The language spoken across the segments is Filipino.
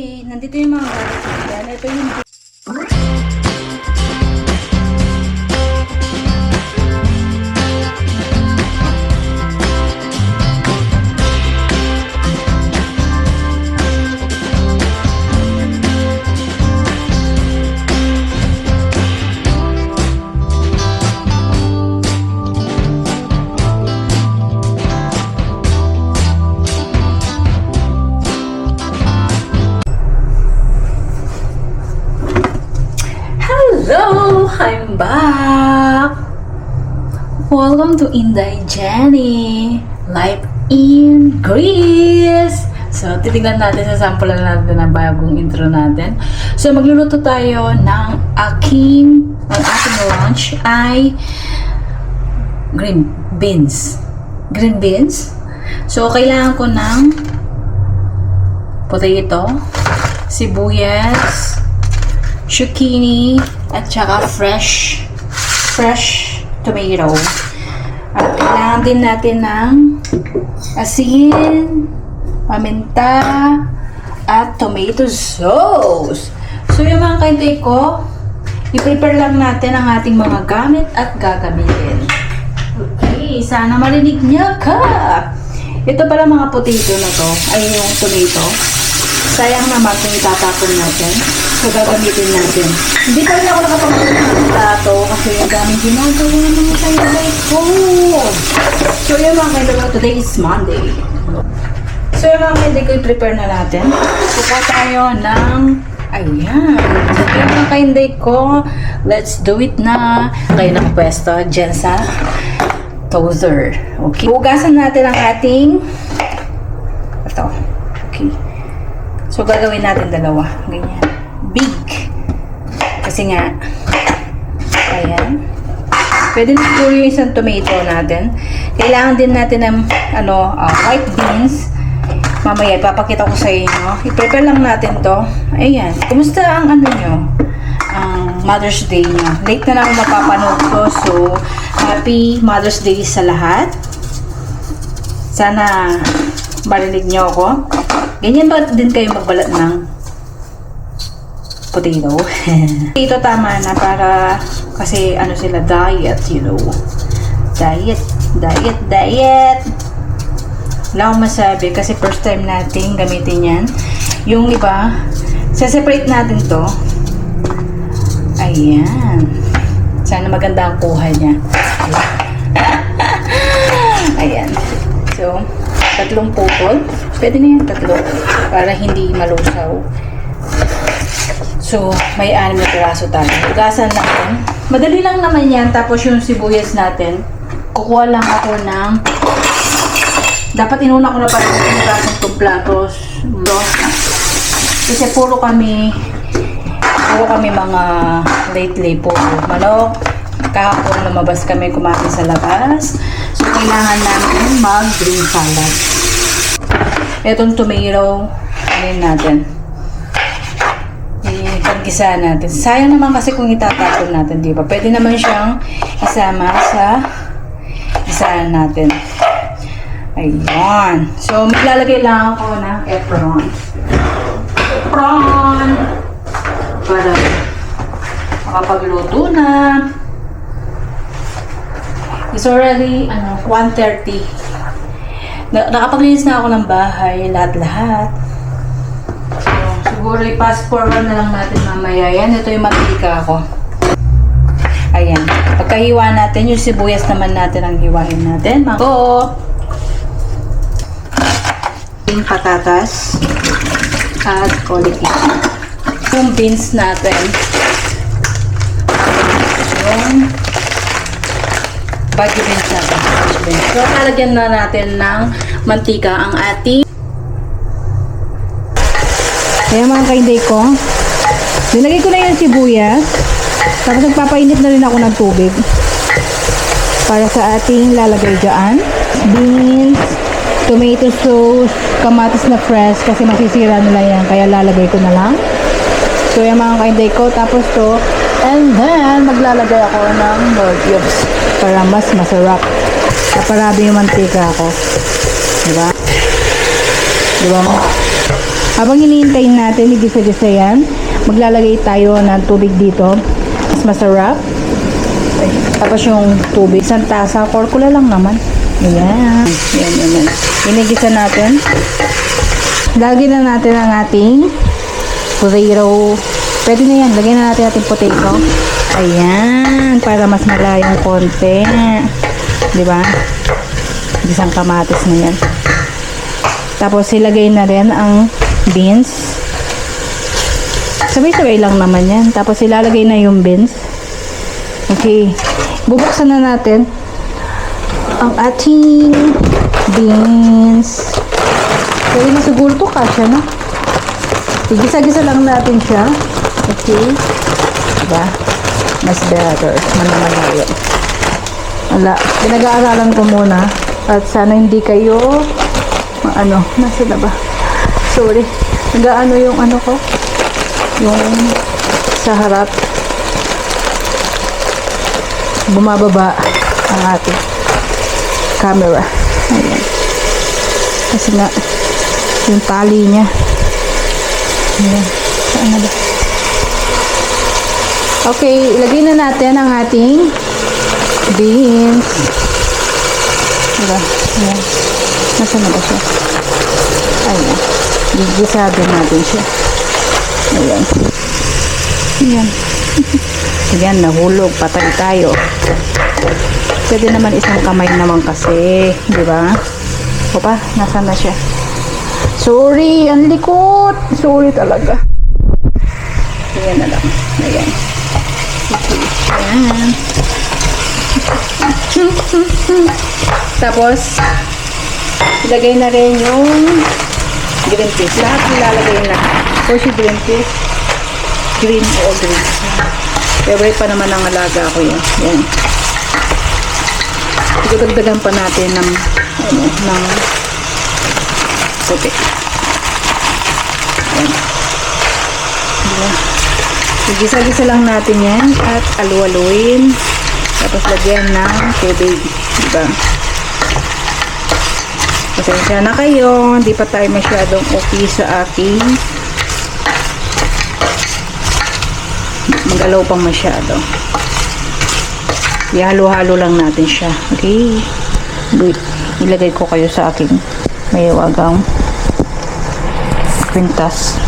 Nandito yung mga gamit natin. Ito yung Hello! I'm back! Welcome to Inday Jenny Life in Greece! So, titignan natin sa sample natin ng bagong intro natin. So, magluluto tayo ng ating lunch ay green beans. Green beans. So, kailangan ko ng potato, sibuyas, zucchini, at saka fresh tomato. At kailangan din natin ng asin, paminta, at tomato sauce. So, yung mga kaintay ko, i-prepare lang natin ang ating mga gamit at gagamitin. Okay, sana marinig niya ka! Ito pala mga potato na to, ay yung tomato. Sayang naman kung itatapon natin. So, gagamitin natin. Hindi pa rin ako nakapagpapit ng plato kasi yung daming ginagawa ng mga kailangan ko. So, yung mga kailangan ko, today is Monday. So, yung mga kailangan ko, i-prepare na natin. Kukuha tayo ng, ayan. So, yung mga kailangan ko, let's do it na. Kayo nakapwesto dyan sa toaster. Okay. Hugasan natin ang ating, ito. Okay. So, gagawin natin dalawa. Ganyan. Big. Kasi nga, ayan. Pwede na siguro yung isang tomato natin. Kailangan din natin ng white beans. Mamaya, ipapakita ko sa inyo. I-prepare lang natin to. Ayan. Kumusta ang nyo? Ang Mother's Day nyo. Late na lang ako mapapanood ko. So, happy Mother's Day sa lahat. Sana marinig nyo ako. Ganyan ba din kayo magbalat ng potato? Ito tama na para kasi sila diet, you know. Diet. Wala akong masabi kasi first time natin gamitin yan. Yung iba, separate natin to. Ayan. Sana maganda ang kuha niya. Ayan. So, 3 pupol. Pwede na yan 3 para hindi malusaw. So, may 6 na piraso tayo. Hugasan lang yan. Madali lang naman yan. Tapos yung sibuyas natin, kukuha lang ako ng dapat inuna ko na pala yung hugasan itong platos. Kasi puro kami mga lately puro manok. Kahapon lumabas kami kumain sa labas. So, kailangan namin mag-green salad. Itong tomato, natin. Ipagisa natin. Sayang naman kasi kung itatapon natin, di ba? Pwede naman siyang isama sa isahan natin. Ayan. So, maglalagay lang ako ng apron. Para makapagluto na. It's already 1:30. Nakapaglinis na ako ng bahay, lahat-lahat. So, siguro i-fast forward na lang natin mamaya. Yan, ito yung mantika ko. Ayan. Pagkahiwa natin, yung sibuyas naman natin ang hiwain natin. Mango. Yung patatas. At cauliflower. Yung beans natin. Yung bagyo beans natin. So, lalagyan na natin ng mantika ang ating. Kaya mga kainday ko, nilagay ko na yung sibuyas. Tapos nagpapainit na rin ako ng tubig. Para sa ating lalagay dyan. Beans, tomato sauce, kamatis na fresh kasi masisira nila yan. Kaya lalagay ko na lang. So, yung mga kainday ko. Tapos to, and then, maglalagay ako ng more cubes para mas masarap. Kaparami yung mantika ko. Diba? Diba? Habang hinihintay natin, igisa-gisa yan, maglalagay tayo ng tubig dito. Mas masarap. Tapos yung tubig, isang tasa, korkula lang naman. Ayan. Yan. Inigisa natin. Lagyan na natin ang ating potato. Pwede na yan. Lagyan na natin ating potato. Ayan. Para mas malayang konti. Diba? Isang kamatis na yan. Tapos ilagay na rin ang beans. Sabay-sabay lang naman yan. Tapos ilalagay na yung beans. Okay. Bubuksan na natin ang ating beans. Pwede na siguro ito kasya, no? Igisa-gisa lang natin siya. Okay. Diba? Mas better. Manamalayo. Wala. Pinag-aaralan ko muna. At sana hindi kayo nasa na ba? Sorry. Nag-aano yung ano ko? Yung sa harap. Bumababa ang ating camera. Ayan. Kasi nga, yung tali niya. Ayan. Saan na ba? Okay, ilagay na natin ang ating beans. Diba? Ayan. Nasaan na ba siya? Ayan. Gigisado natin siya. Ayan. Ayan. Ayan, nahulog. Patay tayo. Pwede naman isang kamay naman kasi. Diba? Opa, nasaan na siya? Sorry, ang likot. Sorry talaga. Ayan na lang. Ayan. Ayan. Tapos, ilagay na rin yung green peas. Lahat ilalagay na. O si green peas. Green o green. Favorite pa naman ang alaga ko yun. Yan. Dagdagan pa natin ng puti. Yan. Diba? Gisa-gisa lang natin yan at alu-aluin. Tapos lagyan ng tubig. Diba? Pasensya na kayo. Hindi pa tayo masyadong okay sa aking magalaw pang masyado. Ihalo-halo lang natin siya. Okay? Wait. Ilagay ko kayo sa aking mayawagang kwintas.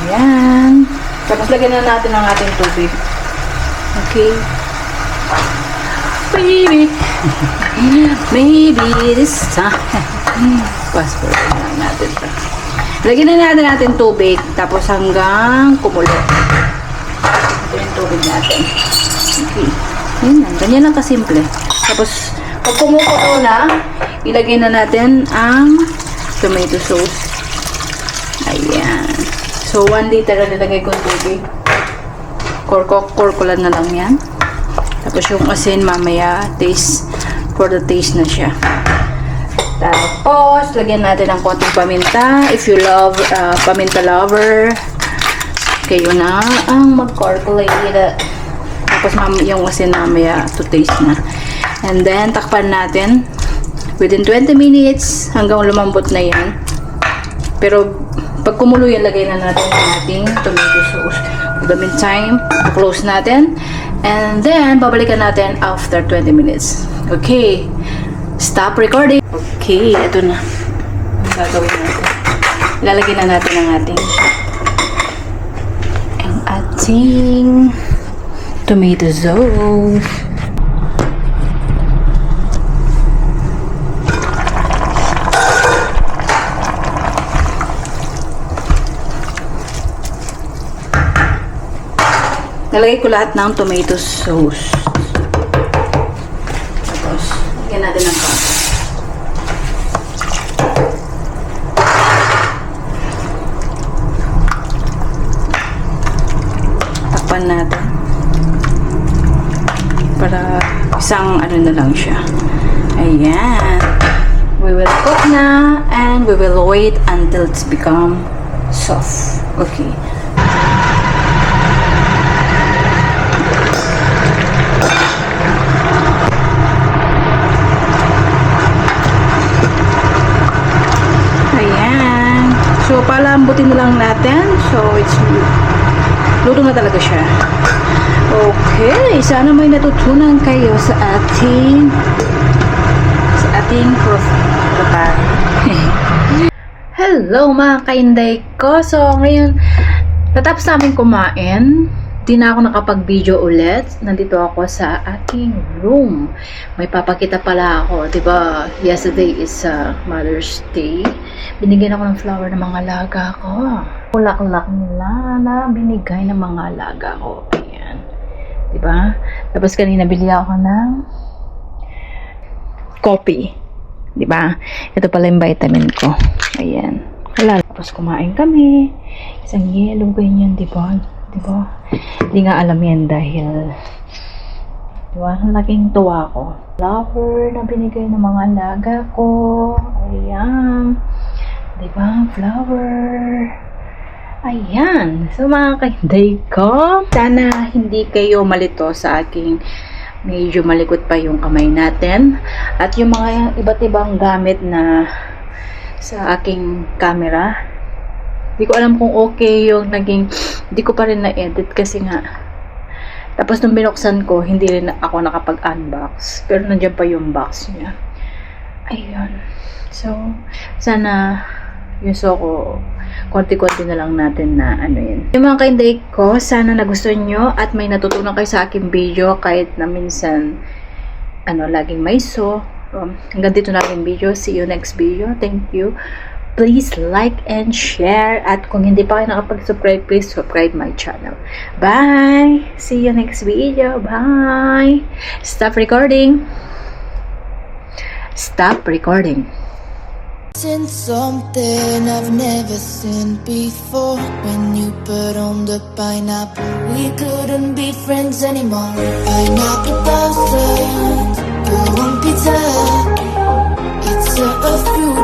Ayan. Tapos lagyan na natin ang ating tubig. Okay. Maybe this time. Passport lang natin ito. Lagyan na natin tubig. Tapos hanggang kumulo. Ito yung tubig natin. Okay. Yan lang. Ganyan lang kasimple. Tapos, pag kumukulo na, ilagay na natin ang tomato sauce. Ayan. So, 1 liter na nilagay kong tubig. Korkulan na lang yan. Tapos yung asin mamaya, for the taste na siya. Tapos, lagyan natin ng konting paminta. If you love paminta lover, kayo na ang mag-calculate. Tapos yung asin mamaya, to taste na. And then, takpan natin within 20 minutes hanggang lumambot na yan. Pero, pag kumulo yan, lagay na natin ang ating tomato sauce. For the meantime, close natin. And then, babalikan natin after 20 minutes. Okay. Stop recording. Okay, ito na. Ang gagawin natin. Ilalagay na natin ang ating tomato sauce. Nalagay ko lahat ng tomato sauce. Tapos, lagyan natin ng papa. Takpan natin. Para isang ano na lang siya. Ayan. We will cook na and we will wait until it's become soft. Okay. Ayan. So, palambutin na lang natin. So, it's luto na talaga siya. Okay. Sana may natutunan kayo sa ating prepare. Hello mga kainday ko. So, ngayon, natapos namin kumain. Di na ako nakapag-video ulit. Nandito ako sa aking room. May papakita pala ako. Diba, yesterday is Mother's Day. Binigyan ako ng flower ng mga alaga ko. Ulak-ulak nila na binigay ng mga alaga ko. Ayan. Diba? Tapos kanina bili ako ng coffee. Diba? Ito pala yung vitamin ko. Ayan. Tapos kumain kami. Isang yellow ganyan, diba? Diba? Hindi nga alam yan dahil diba? Ang laking tuwa ko. Flower na binigay ng mga alaga ko. Ayan. Diba? Flower. Ayan. So mga kainday ko, sana hindi kayo malito sa aking medyo malikot pa yung kamay natin. At yung mga iba't ibang gamit na sa aking camera. Hindi ko alam kung okay yung naging, hindi ko pa rin na-edit kasi nga. Tapos nung binuksan ko, hindi rin ako nakapag-unbox. Pero nandiyan pa yung box niya. Ayun. So, sana yung ko, konti-konti na lang natin na ano yun. Yung mga kainday ko, sana nagustuhan nyo at may natutunan kayo sa aking video kahit na minsan laging may hanggang dito na aking video. See you next video. Thank you. Please like and share at kung hindi pa kayo nakapag-subscribe, please subscribe my channel. Bye! See you next video. Bye! Stop recording. Stop recording. Seen something I've never seen before. When you put on the pineapple, we couldn't be friends anymore. Pineapple blossoms, go on pizza. It's a few